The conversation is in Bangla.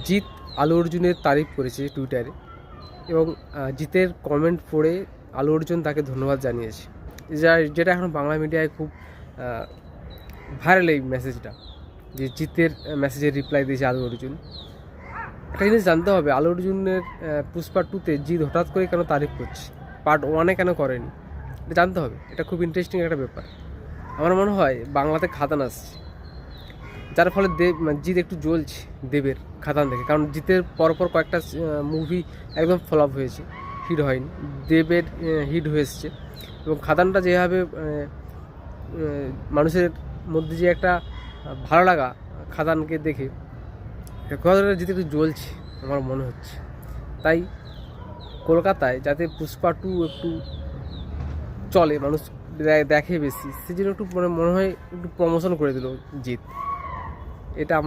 জিৎ আলু অর্জুনের তারিফ করেছে টুইটারে, এবং জিতের কমেন্ট পড়ে আলু অর্জুন তাকে ধন্যবাদ জানিয়েছে, যেটা এখন বাংলা মিডিয়ায় খুব ভাইরাল এই মেসেজটা, যে জিতের মেসেজের রিপ্লাই দিয়েছে আলু অর্জুন। একটা জিনিস জানতে হবে, আলু অর্জুনের পুষ্পা 2-তে জিৎ হঠাৎ করে কেন তারিফ করছে, পার্ট 1-এ কেন করেনি, এটা জানতে হবে। এটা খুব ইন্টারেস্টিং একটা ব্যাপার। আমার মনে হয় বাংলাতে খাদান আসছে, যার ফলে জিৎ একটু জ্বলছে দেবের খাদান দেখে, কারণ জিতের পরপর কয়েকটা মুভি একদম ফ্লপ হয়েছে, হিট হয়নি। দেবের হিট হয়েছে, এবং খাদানটা যেভাবে মানুষের মধ্যে যে একটা ভালো লাগা খাদানকে দেখে, খাদানটা জিতে একটু জ্বলছে আমার মনে হচ্ছে। তাই কলকাতায় যাতে পুষ্পা 2 একটু চলে, মানুষ দেখে বেশি, সেজন্য একটু মনে হয় একটু প্রমোশন করে দিল জিৎ। এটা আমার